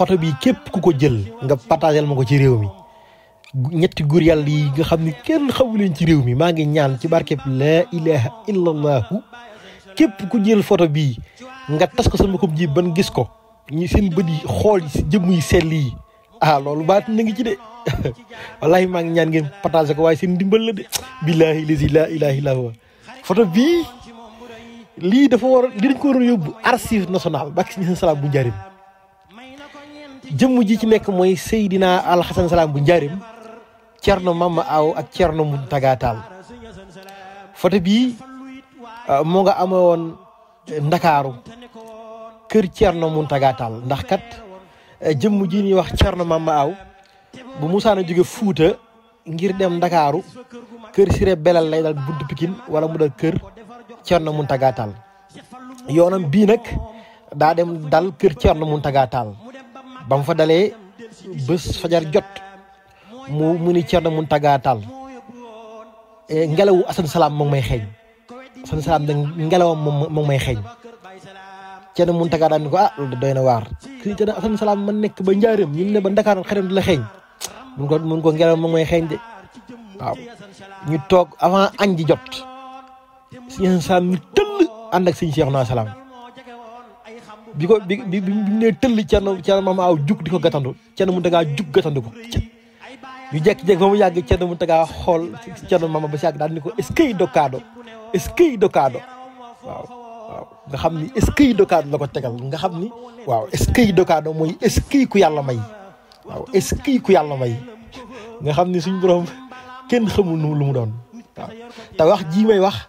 photo bi képp ku ko jël nga partagel ma ko ci réew mi ñetti góor yàlla yi nga xam ne kenn xamu leen ci réew mi maa ngi ñaan ci barkeb laa ilaha illallahu képp ku jël photo bii nga tas ko sama ko ji ban gis ko ñu seen bët yi xool si jëmm yi sell yi loolu baat na ngi ci de wallahi maa ngi ñaan ngeen partagé ko waaye seen ndimbal la de billahi lazi laa ilaha illa huwa photo bii lii dafa war li dañ ko waroon yóbbu archive nationale bak si salaam bu njaarim jëmm ji ci nekk mooy Seydina Alxasan Salaam bu njaarim Cerno Mama Aw ak Cerno Muntaga Taal photo bii moo nga amee woon Ndakaaru kër Cerno Muntaga Taal ndax kat jëmm ji ñuy wax Cerno Mama Aw bu musaana jóge Fuuta ngir dem Ndakaaru kër Siré Belal lay dal buntu Pikine wala mu dal kër Cerno Muntaga Taal yoonam bii nag daa dem dal kër Cerno Muntaga Taal ba mu fa dalee bés fajar jot mu ni Cerno Muntaga Taal ngelawu Asan Salaam moom may xeeñ Asan Salaam da ngelawam moom may xeeñ Cerno Muntaga daal ni ko loolu doy na waar kii Cerno Asan Salaam man nekk ba njaareem ñu ne ba Ndakaar xeram di la xeeñ mun ko ngelaw moom may xeeñ de waaw ñu toog avant añ ji jot sëñ Asan Salaam ñu tëll ànd ak sëñ Seexuna Salaam bi nee tëll Cerno Mama Aw jug di ko gàttandu Cerno Muntaga jug gàttandu ko ñu jekk-jekk ba mu yàgg Cerno Muntaga xool Cerno Mama ba si yàgg daal ni ko est-ce que dokaado waaw nga xam ni est-ce que dokaado la ko tegal nga xam ni waaw est-ce que dokaado mooy est-ce que ku yàlla may waaw est-ce que ku yàlla may nga xam ni suñ borom kenn xamul nu lu mu doon waaw te wax jii may wax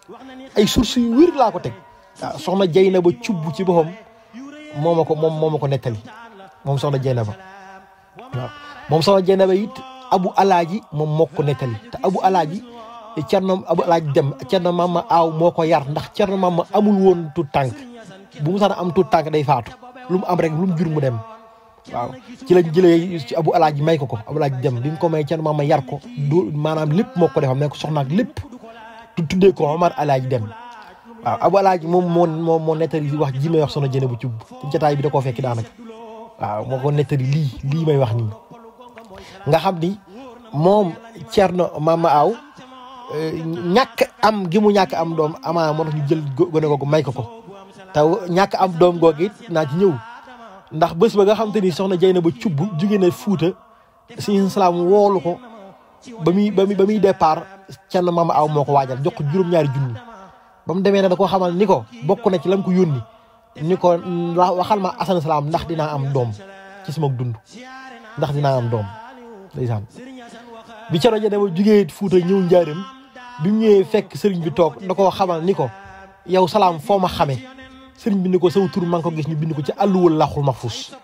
ay sources yu wér laa ko teg waaw soxna Jeynaba cubb ci boppam moo ma ko nettali moom soxna Jeynaba waaw moom soxna Jeynaba it Abu Alaaji moom moo ko nettali te Abu Alaaji dem Cerno Mama Aw moo ko yar ndax Cerno Mama amul woon tuut tànk bu mu sax am tuut tànk day faatu lu mu am rek lu mu jur mu dem waaw ci lañ jëlee ci Abu Alaaji may ko Abu Alaaji dem bi mu ko may Cerno Mama yar ko maanaam lépp moo ko defam ne ko soxnaak lépp tuddee ko Omar Alaaji dem waaw Abu Alaaji moom moo nettali wax ji may wax soxna Jeynaba Cubb ci jotaay bi da koo fekki daanaka waaw moo ko nettali lii may wax nii nga xam ni moom Cerno Mama Aw ñàkk am gi mu ñàkk am doom amaana moo tax ñu jël gone googu may ko te ñàkk am doom googu it naa ci ñëw ndax bés ba nga xam te ni soxna Jeynaba Cubb jóge na Fuuta sëñ Salaam woolu ko ba muy départ Cerno Mama Aw moo ko waajal jox ko juróom-ñaari junni ba mu demee ne da koo xamal ni ko bokk na ci lam ko yónni ni ko waxal ma Asan Salaam ndax dinaa am doom ci sama dund ndax dinaa am doom ndeysaan bi Cerno Jeynaba jógee Fuuta ñëw njaareem bi mu ñëwee fekk sëriñ bi toog da koo xamal ni ko yow Salaam foo ma xamee sëriñ bi ni ko saw tur maa ngi ko gis ñu bind ko ci àlluwal Lawhul Mahfuus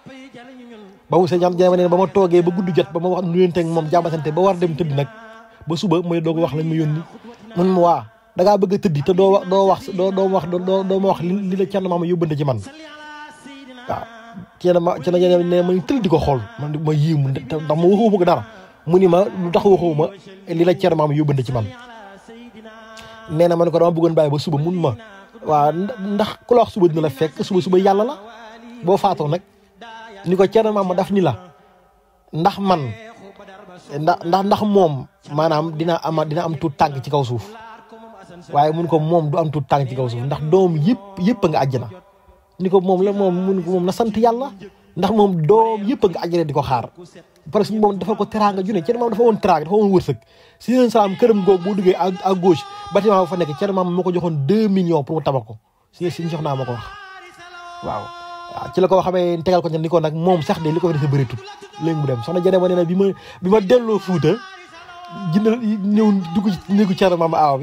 ba mu sëñ Jeynaba ne ba ma toogee ba guddi jot ba ma wax nuyonteeg moom jàmbatante ba war dem tëdd nag ba suba mooy doog wax lañ ma yónni mun ma waa da ngaa bëgg a tëddi te doo ma wax li la Cerno Mama yóbbante ci man waaw Cerno Jeynaba ne ma tëdd di ko xool man ma yéemu ndax ma waxuma ko dara mu ni ma lu tax waxuma li la Cerno Mama yóbbante ci man nee na ma ne ko dama bëggoon bàyyi ba suba mun ma waaw ndax ku la wax suba dina la fekk suba yàlla la boo faatoo nag ni ko Cerno Mama daf ni la ndax man ndax moom maanaam dina am tuut tànk ci kaw suuf waaye mun ko moom du am tuut tànk ci kaw suuf ndax doom yëpp nga àjjana ni ko moom la mun ko moom na sant yàlla ndax moom doom yëpp nga àjjana di ko xaar parce que moom dafa ko teraanga ju ne Cerno Mama dafa woon teraanga dafa woon wërsëg si seen Salaam këram googu boo duggee à gauche bâtiment ba fa nekk Cerno Mama moo ko joxoon 2 millions pour mu tabax ko si soxnaa ma ko wax waaw ci la ko xamee tegal ko ni ko nag moom sax de li ko fa def bëri tut léegi mu dem soxna Jeynaba nee na bi ma delloo Fuuta ñëw dugg ci néegu Cerno Mama Aw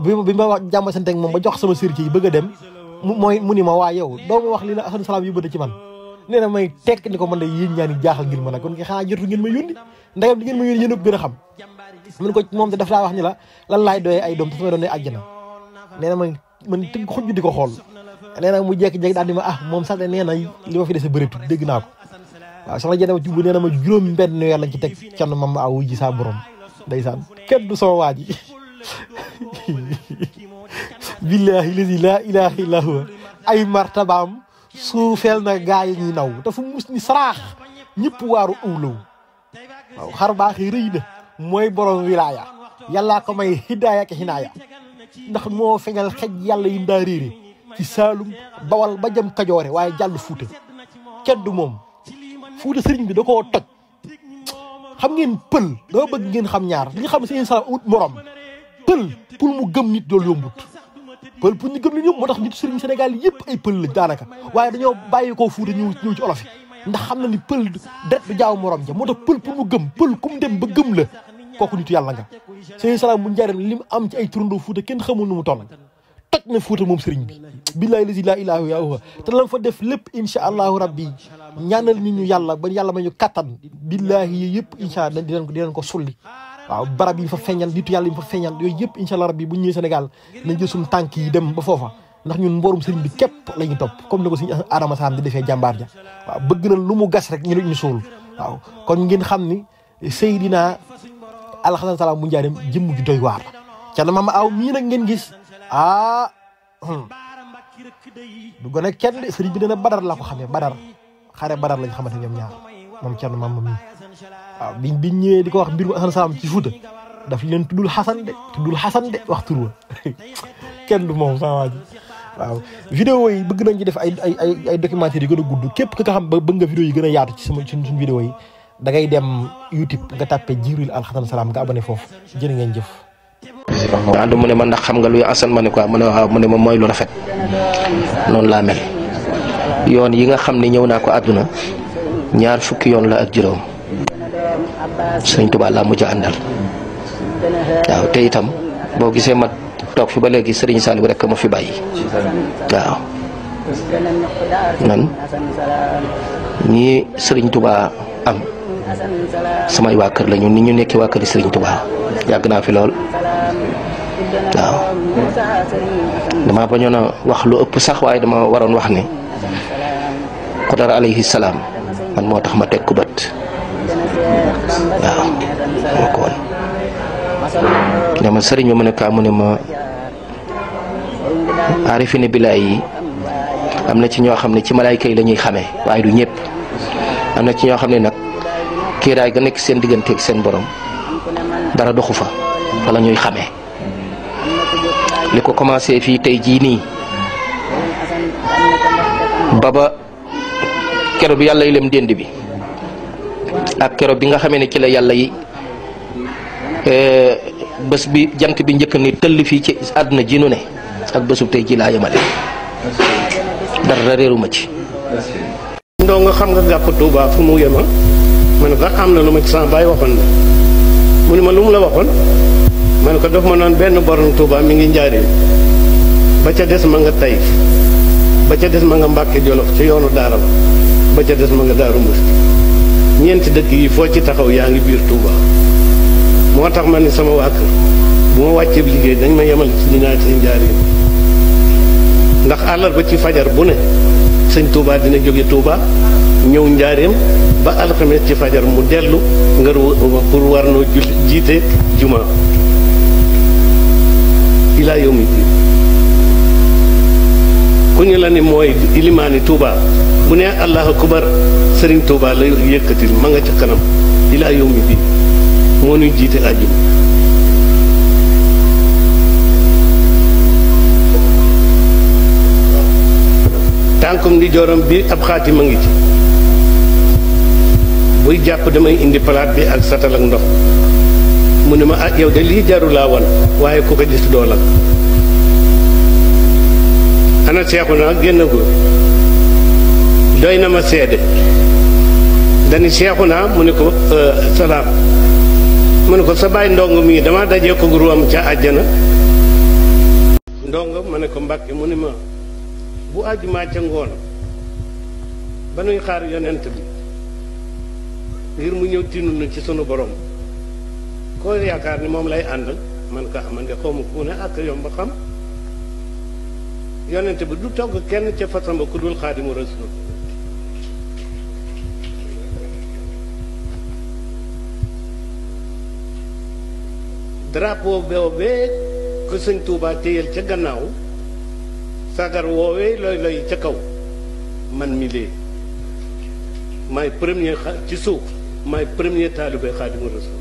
bi ma wax jàmm santeeg moom ba jox sama sëriñ yi bëgg a dem mu ni ma waa yow doo ma wax li la Asan Salaam yóbbante ci man nee na may tekk ni ko man de yéen ñaani jaaxal ngir ma nag kon xanaa jotu ngeen ma yónni ndagam li ngeen ma yónni yéen a gën a xam mun ko moom te daf laa wax ni la lan laay doyee ay doom te sama doon ne àjjana nee na man tëgg xujj di ko xool nee na mu jekki-jekki daal di ma moom sax de nee na li ma fi dese bëreetu dégg naa ko waaw soxna Jeynaba Cubb nee na ma juróom benn weer lañ ci teg Cerno Mama Aw ji saa borom ndeysaan kenn du sama waa ji billahi lazi laa ilaha illa huwa ay martabaam suufeel na gaa yi ñuy naw dafa mus ni saraax ñëpp waaru ëwlaw waaw xar baax yi rëy na mooy borom wilaaya yàllaa ko may hidaaya ak hinaaya ndax moo feñal xej yàlla yi ndaa réere ci Saalum Bawal ba jëm Kajoore waaye jàll Fuuta kenn du moom Fuuta sëriñ bi da koo toj xam ngeen pël dama bëgg ngeen xam ñaar li nga xam seen salaam amut morom pël pour mu gëm nit doolu yombut pël pour ñu gëm nit ñoom moo tax nit sëriñ Sénégal yëpp ay pël la daanaka waaye dañoo bàyyi koo Fuuta ñëw ci olof yi ndax xam na ni pël det du jaaw morom ja moo tax pël pour mu gëm pël ku mu dem ba gëm la kooku nitu yàlla nga seen salaam bu njaareem li mu am ci ay turandoo Fuuta kenn xamul nu mu toll toj na Fuuta moom sëriñ bi billahi lazi la ilaha illa huwa te lan fa def lépp insha allahu rabbi ñaanal nit ñu yàlla ba yàlla ma ñu kattan billahi yi yëpp insha allah dinañ ko sulli waaw barab yi fa feeñal nitu yàlla yi fa feeñal yooyu yëpp insha allah rabbi bu ñu ñëwee Sénégal nañ jël suñu tànk yi dem ba foofa ndax ñun mboorum sëriñ bi képp la ñu topp comme ni ko suñu Adama Sam di defee jàmbaar ja waaw bëgg na lu mu gas rek ñu suul waaw kon ngeen xam ni Seydina Alxasan Salaam bu njaareem jëmm ju doy waar ca na Mama Aw mii nag ngeen gis du gën a kenn de sëriñ bi dina Badar la ko xamee Badar xare Badar lañ xamante ñoom ñaar moom Thierno Mama mii waaw biñ ñëwee di ko wax mbirum Alxasan Salaam ci Fuuta daf leen tuddul Xasan de wax tur wa kenn du moom sama waa ji waaw vidéo yi bëgg nañ ci def ay documentaire yu gën a gudd képp ka nga xam bëgg nga vidéo yi gën a yaatu ci suñu vidéo yi da ngay dem YouTube nga tàppee Jibril Alxasan Salaam nga abonné foofu jërë ngeen jëf. waaw du mu ne ma ndax xam nga luy asan ma ne quoi mu ne waaw mu ne ma mooy lu rafet noonu laa mel yoon yi nga xam ne ñëw naa ko àdduna 2 fukki yoon la ak juróom Sëriñ Tuubaa laa mujj àndal waaw te itam boo gisee ma toog fi ba léegi Sëriñ Saliou rek ma fi bàyyi waaw man ñii Sëriñ Tuubaa am samay waa kër lañu ni ñu nekk waa kër Sëriñ Tuubaa yàgg naa fi lool waaw dama bañoon a wax lu ëpp sax waaye dama waroon wax ne Xudar alayhi salaam man moo tax ma teg ku bët waaw moo ko woon ne ma sëriñ ma ne kaa mu ne ma aarifine billaay yi am na ci ñoo xam ne ci malaayka yi la ñuy xamee waaye du ñëpp am na ci ñoo xam ne nag kiiraay ga nekk seen digganteeg seen borom dara doxu fa wala ñuy xamee li ko commencé fii tey jii nii baba kero bi yàlla yi lem dénd bi ak kero bi nga xamee ne ci la yàlla yi bés bi jant bi njëkk ni tëll fii ci àdduna ji nu ne ak bésub tey ji laa yemale dara réeruma ci. ndoo nga xam nga gàpp Tuuba fu mu yema ma ne ko am na lu ma ci sama baay waxoon la mu ne ma lu mu la waxoon ma ne ko daf ma noon benn borom Tuuba mi ngi Njaaréem ba ca des ma nga Tayif ba ca des ma nga Mbàkke Jolof ci yoonu daara ba ca des ma nga Daaru Musti ñeenti dëkk yi foo ci taxaw yaa ngi biir Tuuba moo tax ma ni sama waa kër bu ma wàccee liggéey dañ ma yemal ci dinaa ci Njaaréem ndax àllarba ci fajar bu ne sëñ Tuuba dina jóge Tuuba ñëw Njaaréem ba alxames ci fajar mu dellu ngir pour war noo jiite juma ilaa yawmi diin ku ñu la ni mooy ilimaani Tuuba bu ne allahu akbar sëriñ Tuuba la yëkkatil ma nga ca kanam ilaa yawmi diin moo ñuy jiite àjjuma tànkum di jorom bi ab xaatima ngi ci buy jàpp damay indi palaat bi ak satal ak ndox mu ne ma ah yow de lii jaru laa wan waaye ku ko gis doo la ana seexu naa génn góor doy na ma seede dani seexu naa mu ne ko salaam mu ne ko sa baay ndongo mii dama dajee ko ruwam ca àjjana ndongo ma ne ko Mbàkke mu ne ma bu àjjumaa ca ngoon ba nuy xaar yonent bi ngir mu ñëw tinu na ci sunu borom koo yaakaar ni moom lay àndal man ko man de xaw ma ku ne ak yomb ba xam yonent bi du togg kenn ca fasam ba ku dul Xaadimu Rasuul drapeau boobee ko sëñ Tuubaa téyel ca gannaaw sagar woowee looy looy ca kaw man mi lee maay premier ci suuf maay premier taalibe Xaadimu Rasuul